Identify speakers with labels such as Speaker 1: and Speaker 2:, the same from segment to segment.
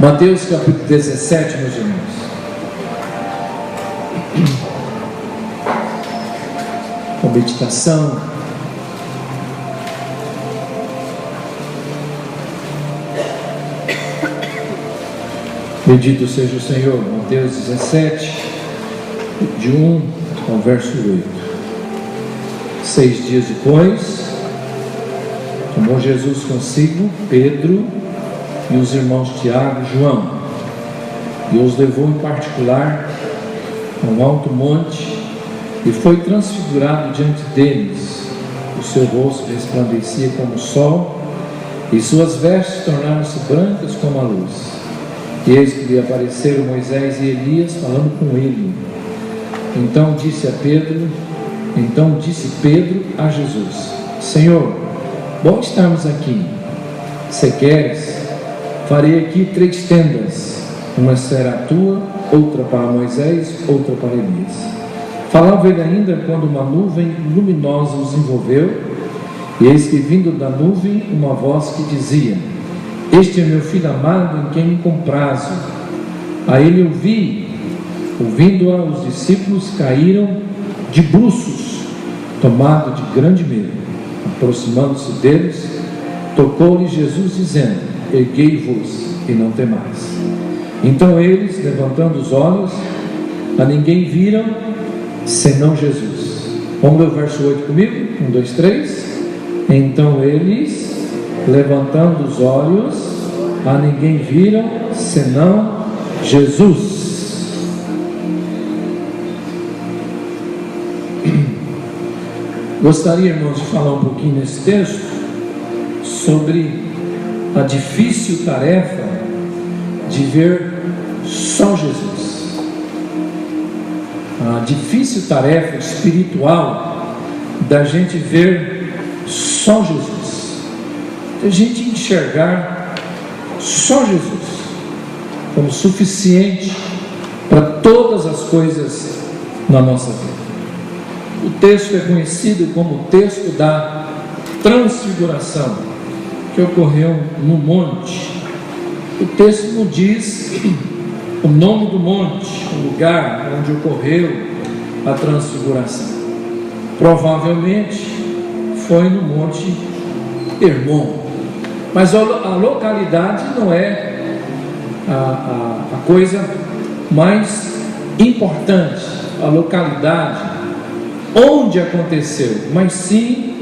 Speaker 1: Mateus capítulo 17, meus irmãos. Com meditação. Bendito seja o Senhor. Mateus 17, de 1 ao verso 8. 6 dias depois, tomou Jesus consigo Pedro e os irmãos Tiago e João, e os levou em particular a um alto monte, e foi transfigurado diante deles. O seu rosto resplandecia como o sol, e suas vestes tornaram-se brancas como a luz. E eis que lhe apareceram Moisés e Elias falando com ele. Então disse Pedro a Jesus: Senhor, bom estarmos aqui. Se queres, farei aqui 3 tendas, uma será tua, outra para Moisés, outra para Elias. Falava ele ainda quando uma nuvem luminosa os envolveu, e eis que vindo da nuvem uma voz que dizia: Este é meu filho amado, em quem me comprazo. A ele ouvindo-a, os discípulos caíram de bruços, tomados de grande medo. Aproximando-se deles, tocou-lhe Jesus, dizendo: Erguei-vos e não temais. Então eles, levantando os olhos, a ninguém viram, senão Jesus. Vamos ler o verso 8 comigo? 1, 2, 3. Então eles, levantando os olhos, a ninguém viram, senão Jesus. Gostaria, irmãos, de falar um pouquinho nesse texto sobre a difícil tarefa de ver só Jesus. A difícil tarefa espiritual da gente ver só Jesus, da gente enxergar só Jesus como suficiente para todas as coisas na nossa vida. O texto é conhecido como o texto da transfiguração, que ocorreu no monte. O texto não diz o nome do monte, o lugar onde ocorreu a transfiguração. Provavelmente foi no Monte Hermon, mas a localidade não é a coisa mais importante, a localidade onde aconteceu, mas sim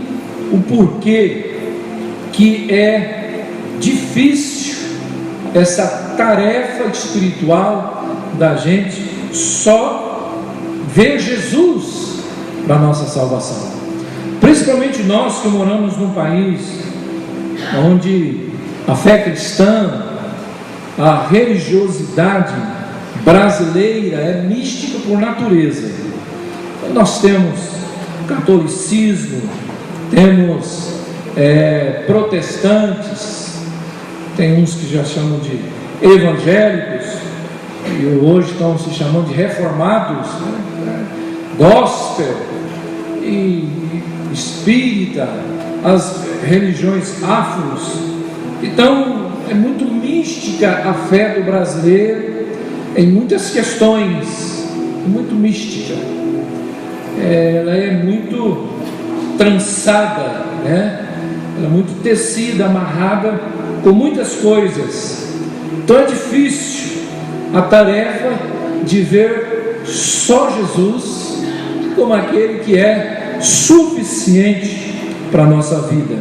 Speaker 1: o porquê que é difícil essa tarefa espiritual da gente só ver Jesus para nossa salvação. Principalmente nós que moramos num país onde a fé cristã, a religiosidade brasileira é mística por natureza. Nós temos catolicismo, temos protestantes, tem uns que já chamam de evangélicos, e hoje estão se chamando de reformados, gospel e espírita, as religiões afros. Então é muito mística a fé do brasileiro em muitas questões, muito mística. Ela é muito trançada, né? Ela é muito tecida, amarrada com muitas coisas. Então é difícil a tarefa de ver só Jesus como aquele que é suficiente para a nossa vida.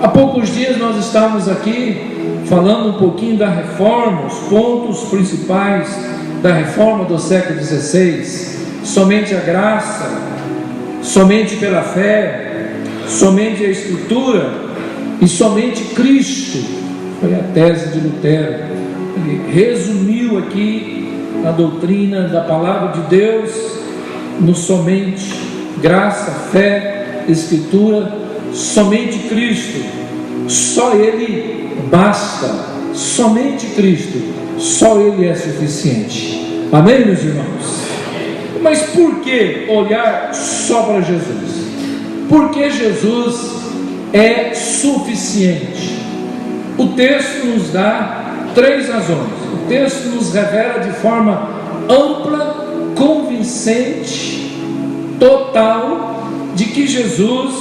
Speaker 1: Há poucos dias nós estávamos aqui falando um pouquinho da reforma, os pontos principais da reforma do século XVI. Somente a graça, somente pela fé, somente a Escritura e somente Cristo. Foi a tese de Lutero. Ele resumiu aqui a doutrina da palavra de Deus no somente graça, fé, Escritura, somente Cristo. Só Ele basta, somente Cristo, só Ele é suficiente. Amém, meus irmãos? Mas por que olhar só para Jesus? Porque Jesus é suficiente. O texto nos dá 3 razões. O texto nos revela de forma ampla, convincente, total, de que Jesus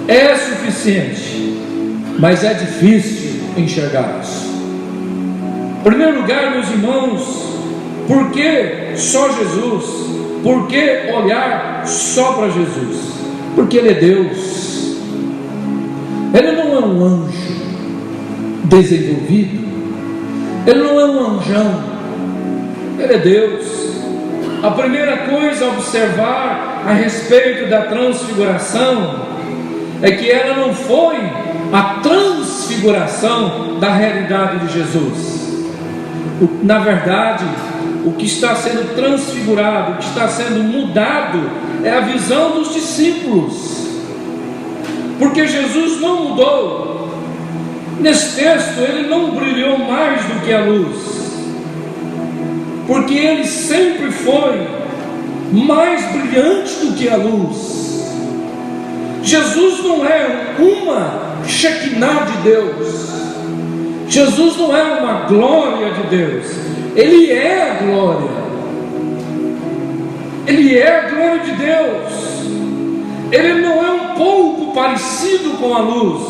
Speaker 1: é suficiente, mas é difícil enxergar isso. Em primeiro lugar, meus irmãos, por que só Jesus? Por que olhar só para Jesus? Porque Ele é Deus. Ele não é um anjo desenvolvido, Ele não é um anjão, Ele é Deus. A primeira coisa a observar a respeito da transfiguração é que ela não foi a transfiguração da realidade de Jesus. Na verdade, o que está sendo transfigurado, o que está sendo mudado, é a visão dos discípulos, porque Jesus não mudou. Nesse texto, Ele não brilhou mais do que a luz, porque Ele sempre foi mais brilhante do que a luz. Jesus não é uma Shekinah de Deus, Jesus não é uma glória de Deus, Ele é a glória, Ele é a glória de Deus. Ele não é um pouco parecido com a luz,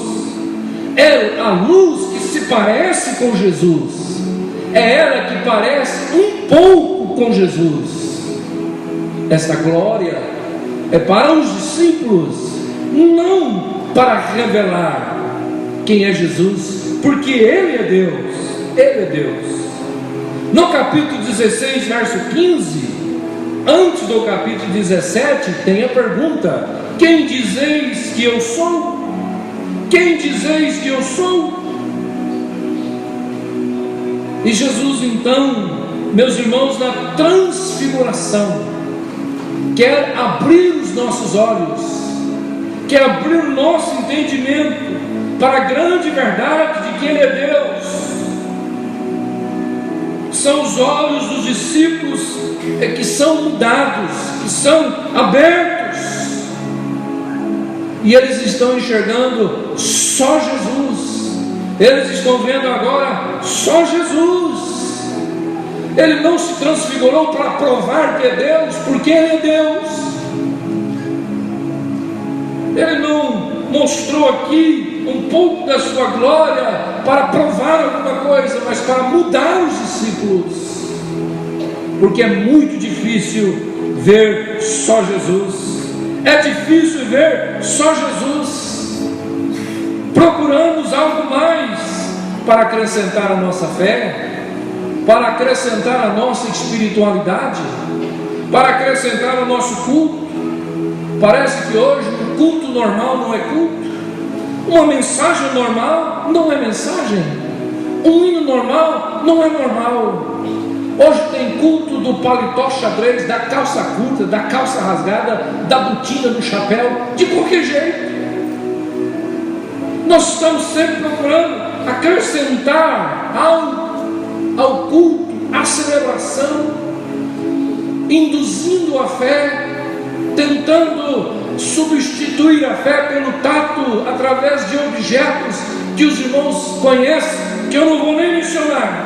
Speaker 1: é a luz que se parece com Jesus, é ela que parece um pouco com Jesus. Esta glória é para os discípulos, não para revelar quem é Jesus, porque Ele é Deus, Ele é Deus. No capítulo 16, verso 15, antes do capítulo 17, tem a pergunta: quem dizeis que eu sou? Quem dizeis que eu sou? E Jesus então, meus irmãos, na transfiguração, quer abrir os nossos olhos, quer abrir o nosso entendimento para a grande verdade de que Ele é Deus. São os olhos dos discípulos que são mudados, que são abertos, e eles estão enxergando só Jesus. Eles estão vendo agora só Jesus. Ele não se transfigurou para provar que é Deus, porque Ele é Deus. Ele não mostrou aqui um pouco da sua glória para provar alguma coisa, mas para mudar os discípulos, porque é muito difícil ver só Jesus. É difícil ver só Jesus. Procuramos algo mais para acrescentar a nossa fé, para acrescentar a nossa espiritualidade, para acrescentar o nosso culto. Parece que hoje um culto normal não é culto, uma mensagem normal não é mensagem, um hino normal não é normal. Hoje tem culto do paletó xadrez, da calça curta, da calça rasgada, da botina, do chapéu, de qualquer jeito. Nós estamos sempre procurando acrescentar ao culto, à celebração, induzindo a fé, tentando substituir a fé pelo tato através de objetos que os irmãos conhecem, que eu não vou nem mencionar.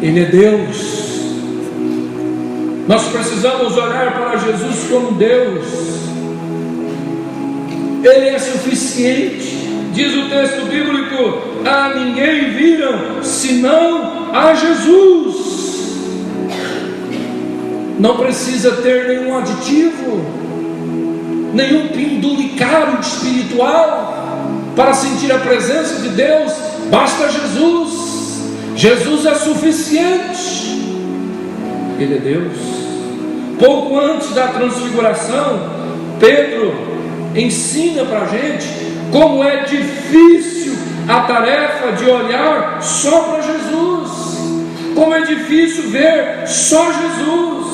Speaker 1: Ele é Deus. Nós precisamos olhar para Jesus como Deus. Ele é suficiente. Diz o texto bíblico: a ninguém viram senão a Jesus. Não precisa ter nenhum aditivo, nenhum pendulicário espiritual para sentir a presença de Deus. Basta Jesus. Jesus é suficiente. Ele é Deus. Pouco antes da transfiguração, Pedro ensina para a gente como é difícil a tarefa de olhar só para Jesus, como é difícil ver só Jesus.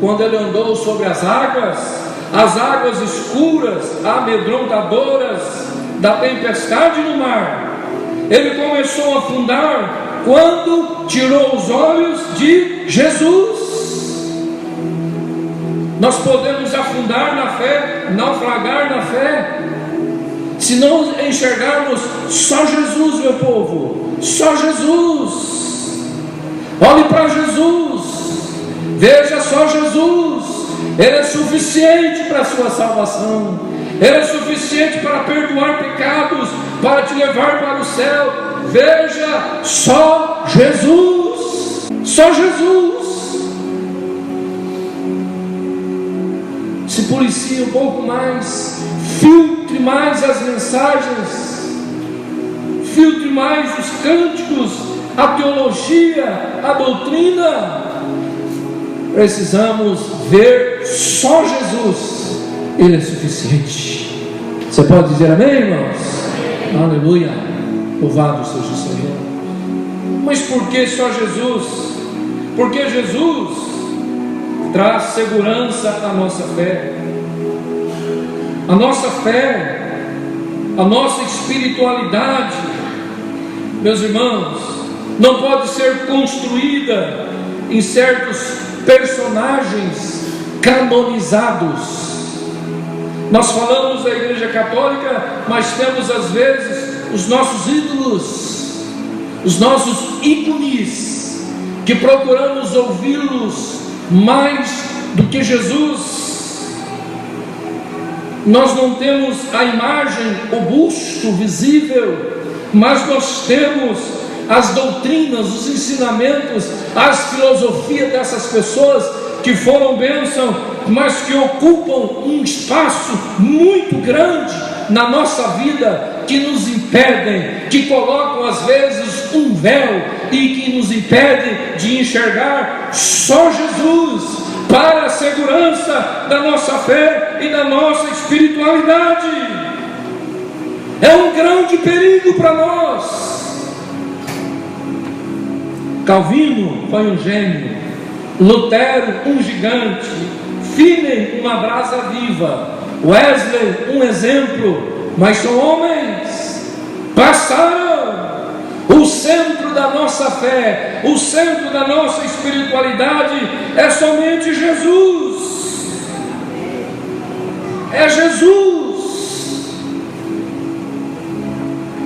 Speaker 1: Quando ele andou sobre as águas escuras, amedrontadoras da tempestade no mar, ele começou a afundar quando tirou os olhos de Jesus. Nós podemos afundar na fé, naufragar na fé, Se não enxergarmos só Jesus, meu povo, só Jesus, olhe para Jesus, veja só Jesus, Ele é suficiente para a sua salvação, Ele é suficiente para perdoar pecados, para te levar para o céu. Veja só Jesus, só Jesus. Se policie um pouco mais, filtre mais as mensagens, filtre mais os cânticos, a teologia, a doutrina. Precisamos ver só Jesus, Ele é suficiente. Você pode dizer amém, irmãos? Aleluia, louvado seja o Senhor. Mas por que só Jesus? Porque Jesus traz segurança à nossa fé. A nossa fé, a nossa espiritualidade, meus irmãos, não pode ser construída em certos personagens canonizados. Nós falamos da Igreja Católica, mas temos às vezes os nossos ídolos, os nossos ícones, que procuramos ouvi-los mais do que Jesus. Nós não temos a imagem, o busto visível, mas nós temos as doutrinas, os ensinamentos, as filosofias dessas pessoas que foram bênção, mas que ocupam um espaço muito grande na nossa vida, que nos impedem, que colocam às vezes um véu e que nos impedem de enxergar só Jesus para a segurança da nossa fé e da nossa espiritualidade. É um grande perigo para nós. Calvino foi um gênio, Lutero um gigante, Finney uma brasa viva, Wesley um exemplo, mas são homens, passaram. O centro da nossa fé, o centro da nossa espiritualidade é somente Jesus. É Jesus.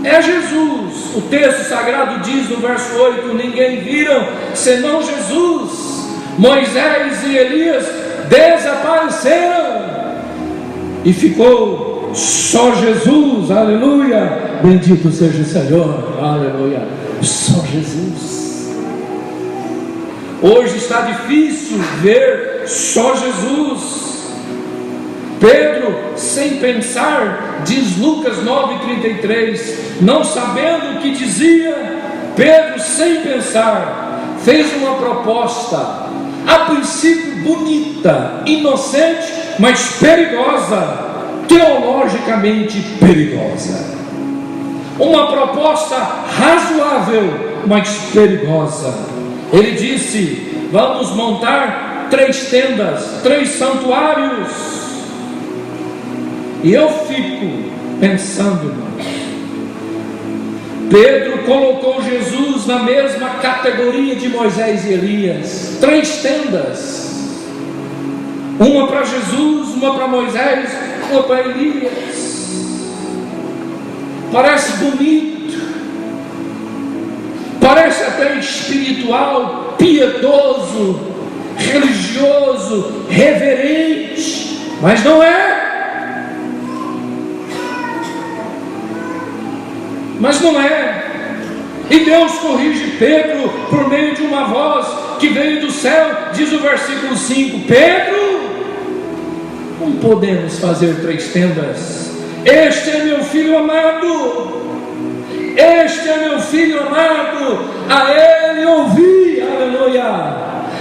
Speaker 1: É Jesus. O texto sagrado diz no verso 8: ninguém viram senão Jesus. Moisés e Elias desapareceram e ficou só Jesus. Aleluia, bendito seja o Senhor. Aleluia, só Jesus. Hoje está difícil ver só Jesus. Pedro, sem pensar, diz Lucas 9,33, não sabendo o que dizia, Pedro, sem pensar, fez uma proposta, a princípio bonita, inocente, mas perigosa, teologicamente perigosa. Uma proposta razoável, mas perigosa. Ele disse: vamos montar 3 tendas, 3 santuários. E eu fico pensando, irmãos, Pedro colocou Jesus na mesma categoria de Moisés e Elias. 3 tendas, uma para Jesus, uma para Moisés, uma para Elias. Parece bonito, parece até espiritual, piedoso, religioso, reverente, mas não é. Mas não é. E Deus corrige Pedro por meio de uma voz que veio do céu. Diz o versículo 5: Pedro, não podemos fazer 3 tendas. Este é meu filho amado, este é meu filho amado, a ele ouvi. Aleluia,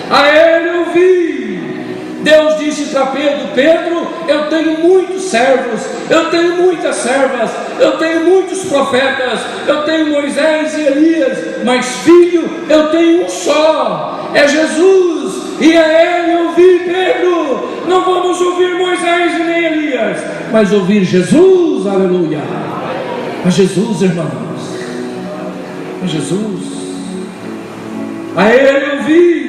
Speaker 1: a ele ouvi. Deus disse para Pedro: Pedro, eu tenho muitos servos, eu tenho muitas servas, eu tenho muitos profetas, eu tenho Moisés e Elias, mas filho, eu tenho um só, é Jesus, e a ele ouvir. Pedro, não vamos ouvir Moisés e nem Elias, mas ouvir Jesus. Aleluia, a Jesus, irmãos, a Jesus, a ele ouvir.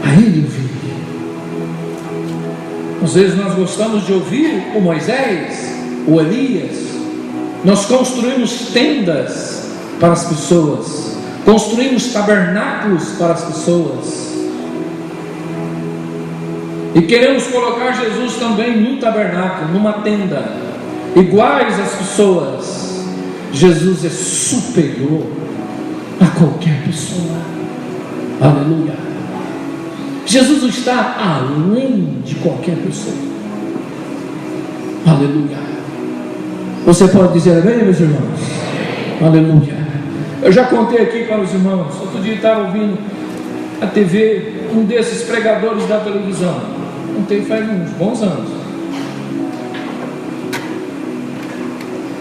Speaker 1: A ele ouvir. Nós Às vezes nós gostamos de ouvir o Moisés, o Elias. Nós construímos tendas para as pessoas, construímos tabernáculos para as pessoas, e queremos colocar Jesus também num tabernáculo, numa tenda, iguais às pessoas. Jesus é superior a qualquer pessoa. Aleluia. Jesus está além de qualquer pessoa. Aleluia. Você pode dizer amém, meus irmãos? Aleluia. Eu já contei aqui para os irmãos. Outro dia eu estava ouvindo a TV, um desses pregadores da televisão. Contei faz uns bons anos.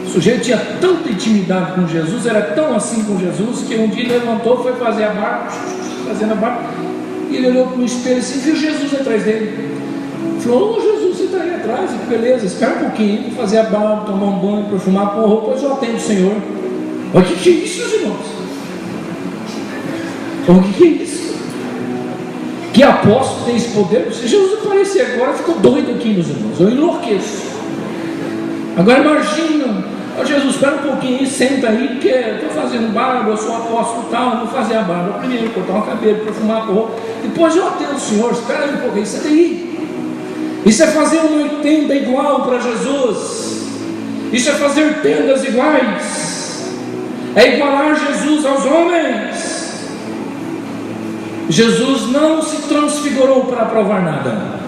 Speaker 1: O sujeito tinha tanta intimidade com Jesus, era tão assim com Jesus, que um dia levantou, foi fazer a barba, fazendo a barba, e ele olhou para o espelho assim, viu Jesus atrás dele. Falou: ô Jesus, você está aí atrás? Beleza, espera um pouquinho, vou fazer a barba, tomar um banho, perfumar, pôr roupa, depois eu atendo o Senhor. Olha o que é isso, meus irmãos? O que é isso? Que apóstolo tem esse poder? Se Jesus aparecer agora, ficou doido aqui, meus irmãos, eu enlouqueço. Agora imagina: ó Jesus, espera um pouquinho, senta aí, porque eu estou fazendo barba, eu sou apóstolo e tal, eu vou fazer a barba primeiro, cortar o cabelo, perfumar a roupa, depois eu atendo o Senhor, espera aí um pouquinho, senta aí. Isso é fazer uma tenda igual para Jesus, isso é fazer tendas iguais, é igualar Jesus aos homens. Jesus não se transfigurou para provar nada,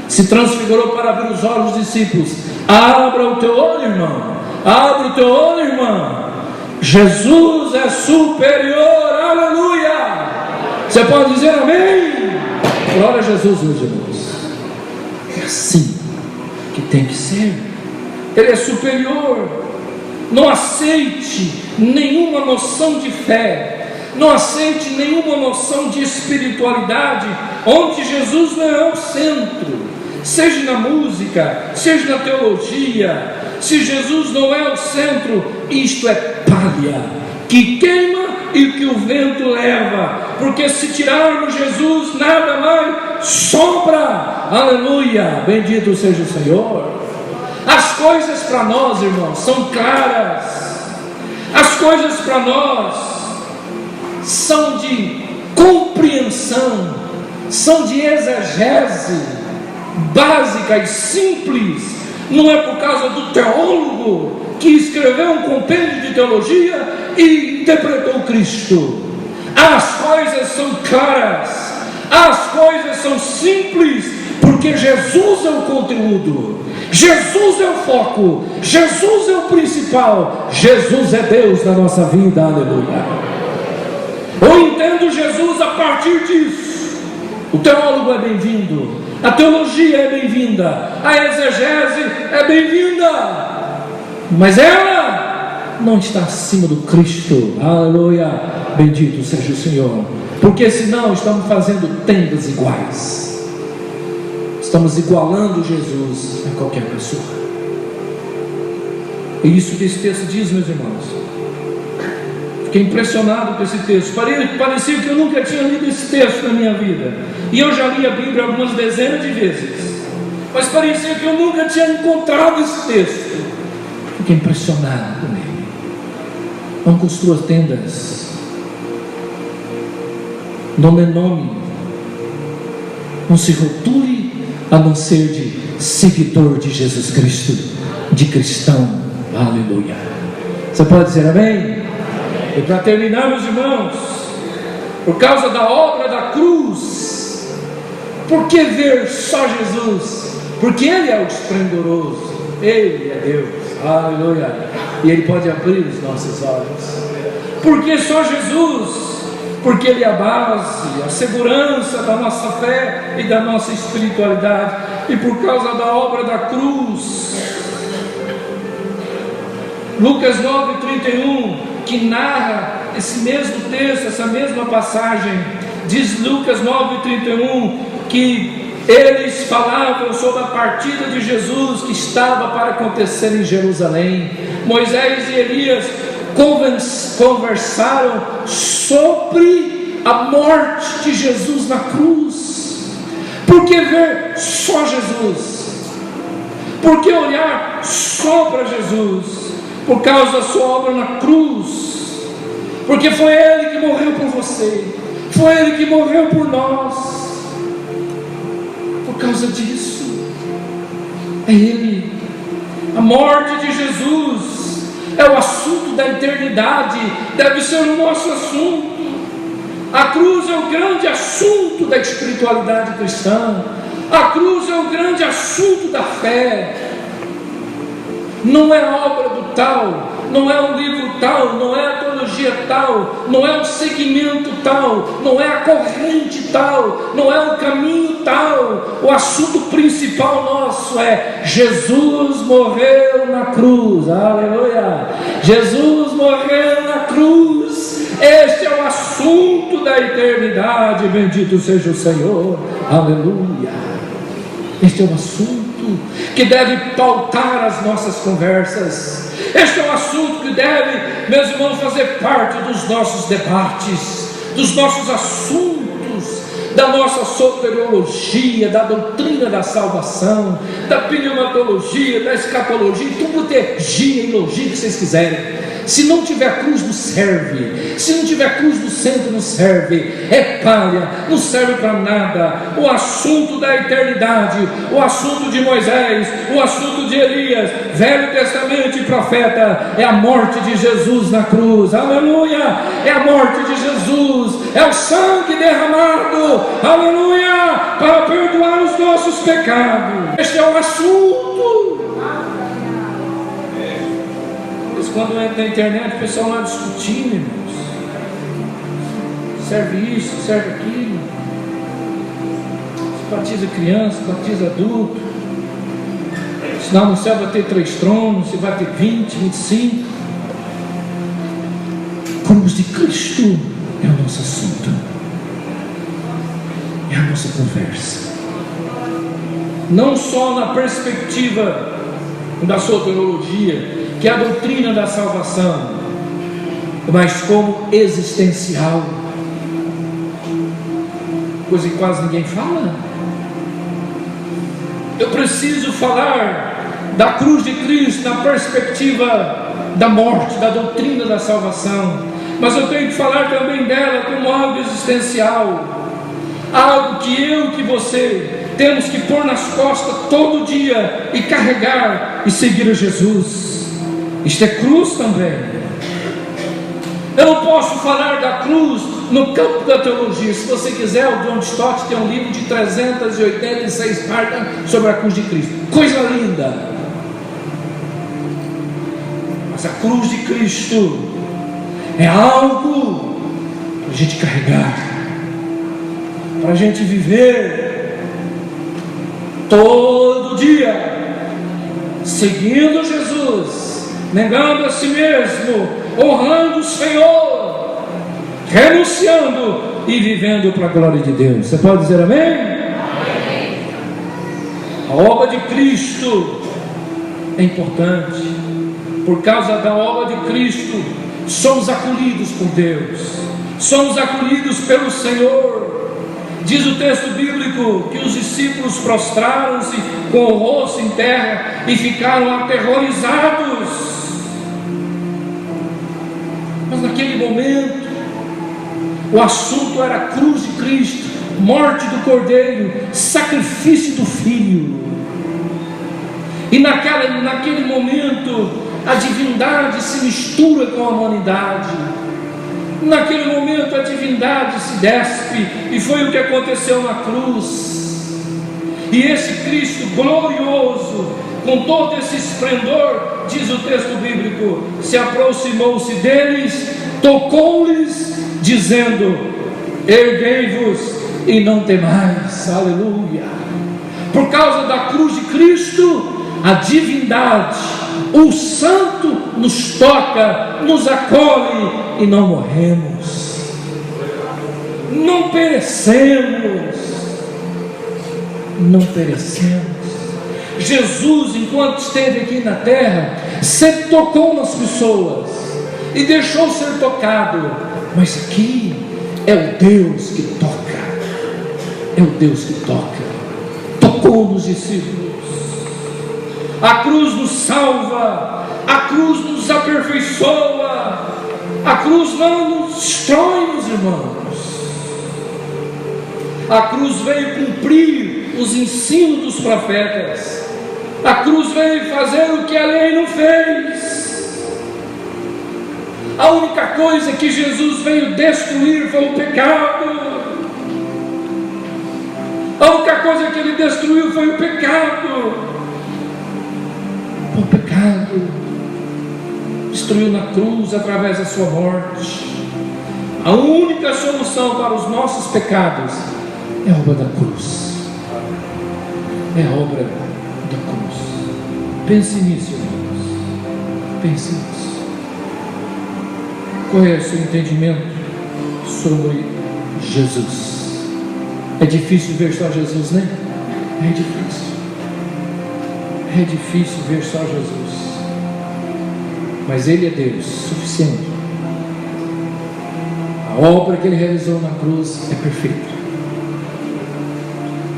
Speaker 1: se transfigurou para abrir os olhos dos discípulos. Abra o teu olho, irmão, abre o teu olho, irmã. Jesus é superior, aleluia. Você pode dizer amém? Glória a Jesus, meus irmãos. É assim que tem que ser. Ele é superior. Não aceite nenhuma noção de fé, não aceite nenhuma noção de espiritualidade onde Jesus não é o centro. Seja na música, seja na teologia, se Jesus não é o centro, isto é palha que queima e que o vento leva, porque se tirarmos Jesus, nada mais sobra. Aleluia, bendito seja o Senhor. As coisas para nós, irmãos, são claras. As coisas para nós são de compreensão, são de exegese básica e simples. Não é por causa do teólogo que escreveu um compêndio de teologia e interpretou Cristo. As coisas são claras, as coisas são simples, porque Jesus é o conteúdo, Jesus é o foco, Jesus é o principal, Jesus é Deus na nossa vida, aleluia. Eu entendo Jesus a partir disso. O teólogo é bem-vindo, a teologia é bem-vinda, a exegese é bem-vinda, mas ela não está acima do Cristo, aleluia, bendito seja o Senhor, porque senão estamos fazendo tendas iguais, estamos igualando Jesus a qualquer pessoa. É isso que esse texto diz, meus irmãos. Fiquei impressionado com esse texto. Parecia que eu nunca tinha lido esse texto na minha vida. E eu já li a Bíblia algumas dezenas de vezes, mas parecia que eu nunca tinha encontrado esse texto. Fiquei impressionado com ele. Não construa tendas, não dê nome, não se rotule a não ser de seguidor de Jesus Cristo, de cristão, aleluia. Você pode dizer amém? E para terminar, meus irmãos, por causa da obra da cruz, por que ver só Jesus? Porque Ele é o esplendoroso, Ele é Deus, aleluia, e Ele pode abrir os nossos olhos. Por que só Jesus? Porque Ele é a base, a segurança da nossa fé e da nossa espiritualidade, e por causa da obra da cruz. Lucas 9:31, que narra esse mesmo texto, essa mesma passagem, diz Lucas 9:31, que eles falavam sobre a partida de Jesus que estava para acontecer em Jerusalém. Moisés e Elias conversaram sobre a morte de Jesus na cruz. Por que ver só Jesus? Por que olhar só para Jesus? Por causa da sua obra na cruz, porque foi Ele que morreu por você, foi Ele que morreu por nós. Por causa disso, é Ele. A morte de Jesus é o assunto da eternidade, deve ser o nosso assunto. A cruz é o grande assunto da espiritualidade cristã, a cruz é o grande assunto da fé. Não é obra do tal, não é um livro tal, não é a teologia tal, não é um segmento tal, não é a corrente tal, não é o caminho tal. O assunto principal nosso é: Jesus morreu na cruz, aleluia! Jesus morreu na cruz. Este é o assunto da eternidade, bendito seja o Senhor, aleluia. Este é o assunto que deve pautar as nossas conversas. Este é um assunto que deve, meus irmãos, fazer parte dos nossos debates, dos nossos assuntos, da nossa soteriologia, da doutrina da salvação, da pneumatologia, da escatologia, tudo teologia e logia que vocês quiserem. Se não tiver cruz, não serve. Se não tiver cruz no centro, não serve. É palha, não serve para nada. O assunto da eternidade, o assunto de Moisés, o assunto de Elias, Velho Testamento e profeta, é a morte de Jesus na cruz, aleluia. É a morte de Jesus, é o sangue derramado, aleluia, para perdoar os nossos pecados. Este é o assunto. Quando entra na internet, o pessoal lá discutindo, irmãos. Serve isso, serve aquilo. Se batiza criança, batiza adulto. Senão no céu vai ter 3 tronos, se vai ter 20, 25. Cruz de Cristo é o nosso assunto, é a nossa conversa. Não só na perspectiva da soteriologia, que é a doutrina da salvação, mas como existencial, coisa que quase ninguém fala. Eu preciso falar da cruz de Cristo na perspectiva da morte, da doutrina da salvação, mas eu tenho que falar também dela como algo existencial, algo que eu, que você temos que pôr nas costas todo dia e carregar e seguir a Jesus. Isto é cruz também. Eu não posso falar da cruz no campo da teologia. Se você quiser, o John Stott tem um livro de 386 páginas sobre a cruz de Cristo. Coisa linda. Mas a cruz de Cristo é algo para a gente carregar, para a gente viver todo dia, seguindo Jesus, negando a si mesmo, honrando o Senhor, renunciando e vivendo para a glória de Deus. Você pode dizer amém? Amém. A obra de Cristo é importante. Por causa da obra de Cristo, somos acolhidos por Deus, somos acolhidos pelo Senhor. Diz o texto bíblico que os discípulos prostraram-se com o rosto em terra e ficaram aterrorizados. Mas naquele momento, o assunto era a cruz de Cristo, morte do Cordeiro, sacrifício do Filho. E naquele momento, a divindade se mistura com a humanidade. Naquele momento a divindade se despe, e foi o que aconteceu na cruz. E esse Cristo glorioso, com todo esse esplendor, diz o texto bíblico, se aproximou-se deles, tocou-lhes, dizendo: erguei-vos e não temais. Aleluia. Por causa da cruz de Cristo, a divindade, o santo nos toca, nos acolhe e não morremos, não perecemos, não perecemos. Jesus, enquanto esteve aqui na terra, sempre tocou nas pessoas e deixou ser tocado, mas aqui é o Deus que toca, é o Deus que toca. Tocou nos discípulos, A cruz nos salva, a cruz nos aperfeiçoa, a cruz não nos destrói, meus irmãos. A cruz veio cumprir os ensinos dos profetas. A cruz veio fazer o que a lei não fez. A única coisa que Jesus veio destruir foi o pecado. A única coisa que ele destruiu foi o pecado. O pecado destruiu na cruz através da sua morte. A única solução para os nossos pecados é a obra da cruz. É a obra da cruz. Pense nisso, irmãos. Pense nisso. Qual é o seu entendimento sobre Jesus? É difícil ver só Jesus, né? É difícil. É difícil ver só Jesus. Mas Ele é Deus, suficiente. A obra que Ele realizou na cruz é perfeita.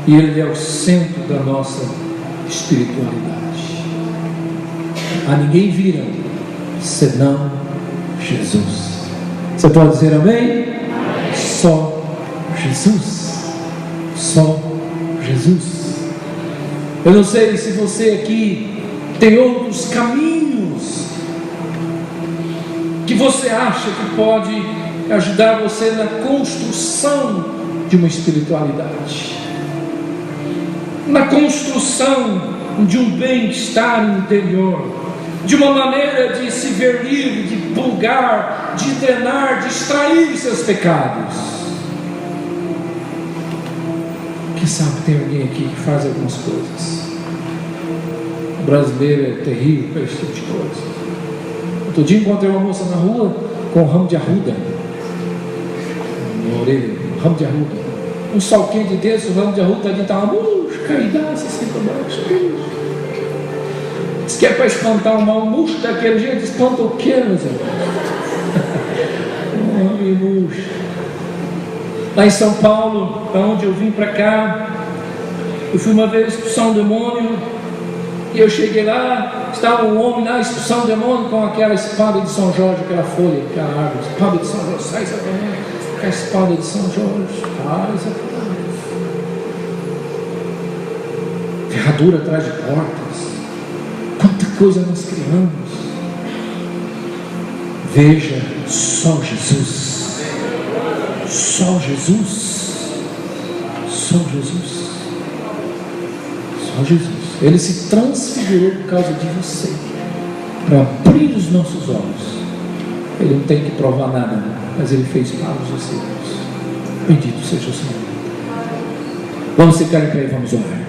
Speaker 1: E Ele é o centro da nossa espiritualidade. A ninguém vira senão Jesus. Você pode dizer amém? Só Jesus. Só Jesus. Eu não sei se você aqui tem outros caminhos que você acha que pode ajudar você na construção de uma espiritualidade, na construção de um bem-estar interior, de uma maneira de se ver livre, de purgar, de drenar, de extrair seus pecados. Quem sabe tem alguém aqui que faz algumas coisas. O brasileiro é terrível para esse tipo de coisa. Outro dia encontrei uma moça na rua com um ramo de arruda na orelha, um ramo de arruda. Um sol quente desse, o ramo de arruda ali estava murcho, caidaço assim para baixo. Diz que é para espantar um mal murcho daquele jeito. Espanta o quê, meus irmãos? Um homem murcho. Lá em São Paulo, para onde eu vim para cá, eu fui uma vez expulsar um demônio, e eu cheguei lá, estava um homem lá expulsando um demônio com aquela espada de São Jorge, aquela folha, aquela árvore, espada de São Jorge, sai Satanás, com a espada de São Jorge, sai Satanás. Ferradura atrás de portas, quanta coisa nós criamos. Veja, só Jesus. Só Jesus, só Jesus, só Jesus. Ele se transfigurou por causa de você, para abrir os nossos olhos. Ele não tem que provar nada, mas Ele fez para os discípulos. Bendito seja o Senhor. Vamos ficar em pé e vamos orar.